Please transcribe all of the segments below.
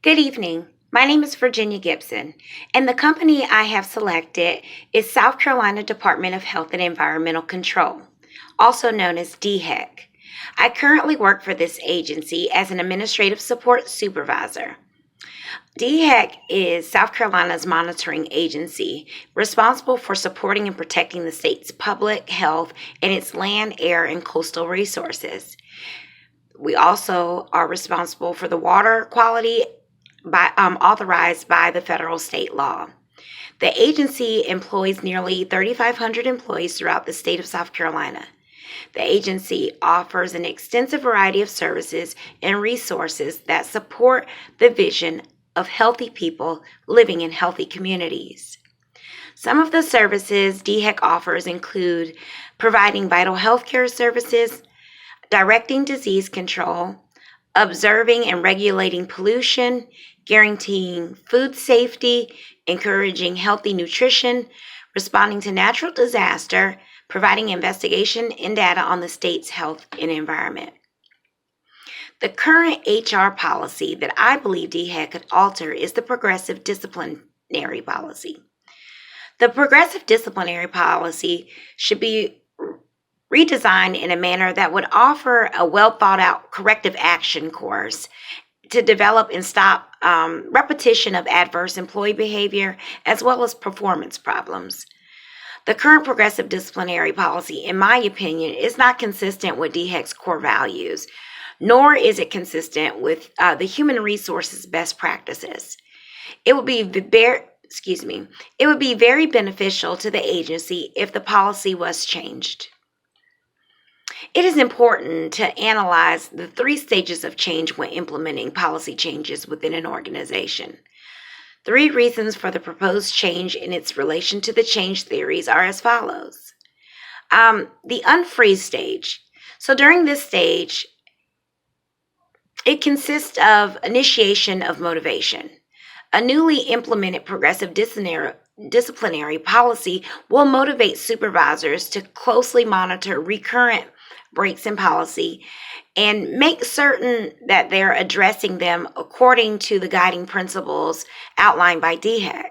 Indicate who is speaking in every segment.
Speaker 1: Good evening. My name is Virginia Gibson, and the company I have selected is South Carolina Department of Health and Environmental Control, also known as DHEC. I currently work for this agency as an administrative support supervisor. DHEC is South Carolina's monitoring agency responsible for supporting and protecting the state's public health and its land, air, and coastal resources. We also are responsible for the water quality authorized by the federal state law. The agency employs nearly 3,500 employees throughout the state of South Carolina. The agency offers an extensive variety of services and resources that support the vision of healthy people living in healthy communities. Some of the services DHEC offers include providing vital health care services, directing disease control, observing and regulating pollution, guaranteeing food safety, encouraging healthy nutrition, responding to natural disaster, providing investigation and data on the state's health and environment. The current HR policy that I believe DHEC could alter is the progressive disciplinary policy. The progressive disciplinary policy should be redesigned in a manner that would offer a well thought out corrective action course to develop and stop repetition of adverse employee behavior as well as performance problems. The current progressive disciplinary policy, in my opinion, is not consistent with DHEC's core values, nor is it consistent with the human resources best practices. It would be very beneficial to the agency if the policy was changed. It is important to analyze the 3 stages of change when implementing policy changes within an organization. 3 reasons for the proposed change in its relation to the change theories are as follows. The unfreeze stage. So during this stage, it consists of initiation of motivation. A newly implemented progressive disciplinary policy will motivate supervisors to closely monitor recurrent breaks in policy and make certain that they're addressing them according to the guiding principles outlined by DHEC.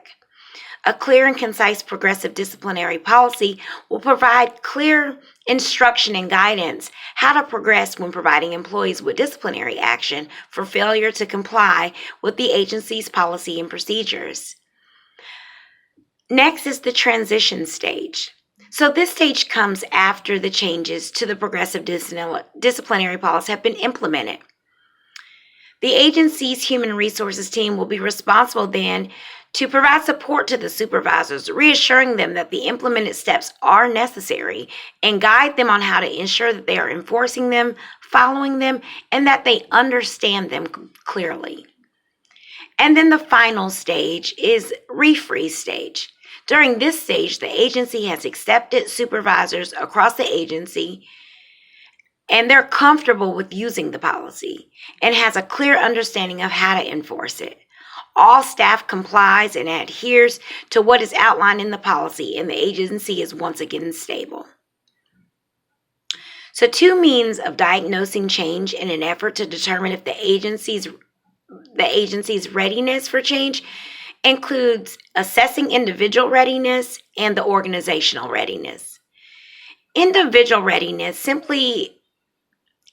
Speaker 1: A clear and concise progressive disciplinary policy will provide clear instruction and guidance how to progress when providing employees with disciplinary action for failure to comply with the agency's policy and procedures. Next is the transition stage. So this stage comes after the changes to the progressive disciplinary policy have been implemented. The agency's human resources team will be responsible then to provide support to the supervisors, reassuring them that the implemented steps are necessary and guide them on how to ensure that they are enforcing them, following them, and that they understand them clearly. And then the final stage is refreeze stage. During this stage, the agency has accepted supervisors across the agency and they're comfortable with using the policy and has a clear understanding of how to enforce it. All staff complies and adheres to what is outlined in the policy, and the agency is once again stable. So 2 means of diagnosing change in an effort to determine if the agency's readiness for change includes assessing individual readiness and the organizational readiness. Individual readiness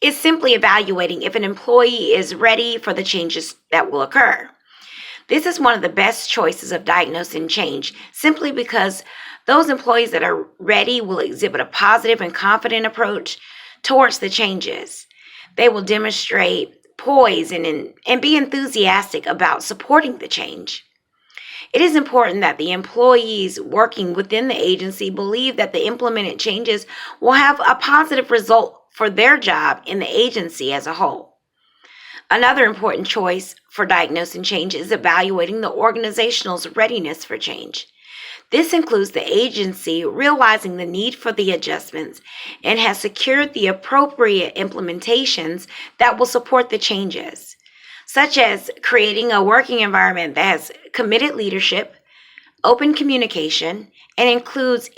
Speaker 1: is simply evaluating if an employee is ready for the changes that will occur. This is one of the best choices of diagnosing change, simply because those employees that are ready will exhibit a positive and confident approach towards the changes. They will demonstrate poise and be enthusiastic about supporting the change. It is important that the employees working within the agency believe that the implemented changes will have a positive result for their job in the agency as a whole. Another important choice for diagnosing change is evaluating the organization's readiness for change. This includes the agency realizing the need for the adjustments and has secured the appropriate implementations that will support the changes, such as creating a working environment that has committed leadership, open communication, and includes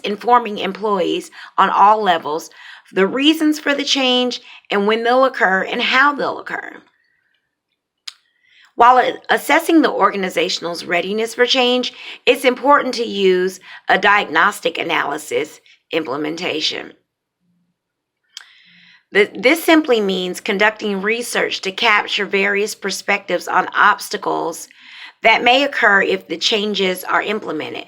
Speaker 1: informing employees on all levels the reasons for the change and when they'll occur and how they'll occur. While assessing the organization's readiness for change, it's important to use a diagnostic analysis implementation. This simply means conducting research to capture various perspectives on obstacles that may occur if the changes are implemented.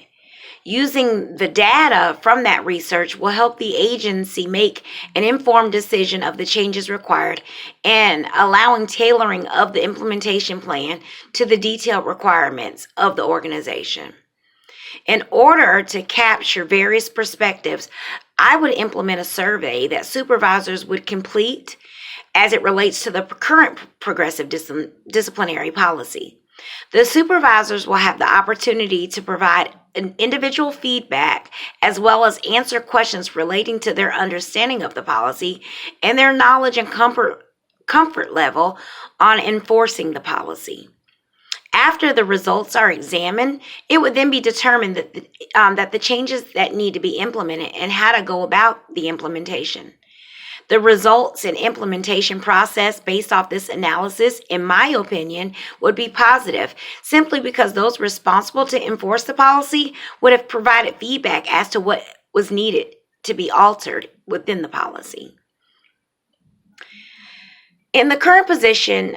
Speaker 1: Using the data from that research will help the agency make an informed decision of the changes required and allowing tailoring of the implementation plan to the detailed requirements of the organization. In order to capture various perspectives, I would implement a survey that supervisors would complete as it relates to the current progressive disciplinary policy. The supervisors will have the opportunity to provide an individual feedback as well as answer questions relating to their understanding of the policy and their knowledge and comfort level on enforcing the policy. After the results are examined, it would then be determined that the changes that need to be implemented and how to go about the implementation. The results and implementation process based off this analysis, in my opinion, would be positive, simply because those responsible to enforce the policy would have provided feedback as to what was needed to be altered within the policy. In the current position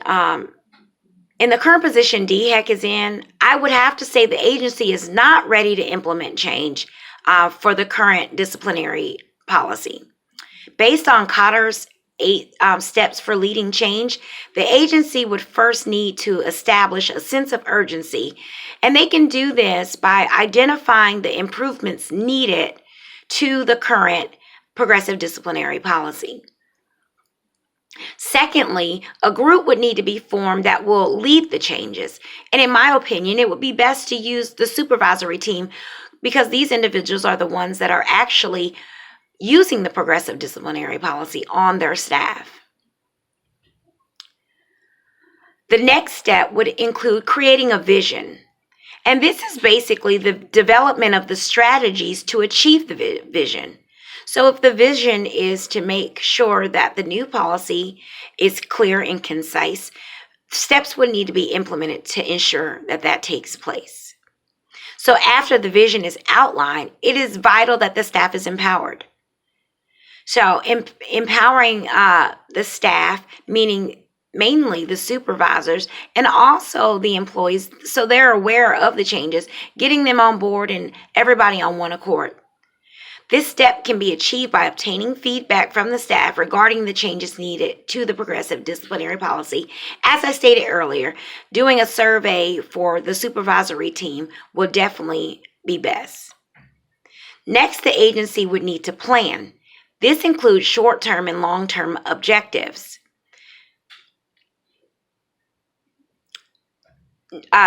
Speaker 1: DHEC is in, I would have to say the agency is not ready to implement change for the current disciplinary policy. Based on Cotter's 8 steps for leading change, the agency would first need to establish a sense of urgency, and they can do this by identifying the improvements needed to the current progressive disciplinary policy. Secondly, a group would need to be formed that will lead the changes. And in my opinion, it would be best to use the supervisory team because these individuals are the ones that are actually using the progressive disciplinary policy on their staff. The next step would include creating a vision. And this is basically the development of the strategies to achieve the vision. So if the vision is to make sure that the new policy is clear and concise, steps would need to be implemented to ensure that that takes place. So after the vision is outlined, it is vital that the staff is empowered. So empowering the staff, meaning mainly the supervisors and also the employees, so they're aware of the changes, getting them on board and everybody on one accord. This step can be achieved by obtaining feedback from the staff regarding the changes needed to the progressive disciplinary policy. As I stated earlier, doing a survey for the supervisory team will definitely be best. Next, the agency would need to plan. This includes short-term and long-term objectives.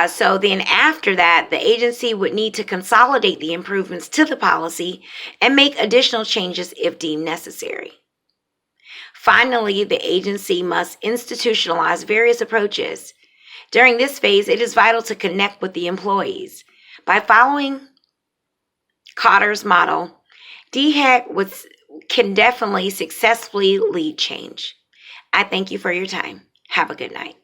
Speaker 1: So then after that, the agency would need to consolidate the improvements to the policy and make additional changes if deemed necessary. Finally, the agency must institutionalize various approaches. During this phase, it is vital to connect with the employees. By following Cotter's model, DHEC can definitely successfully lead change. I thank you for your time. Have a good night.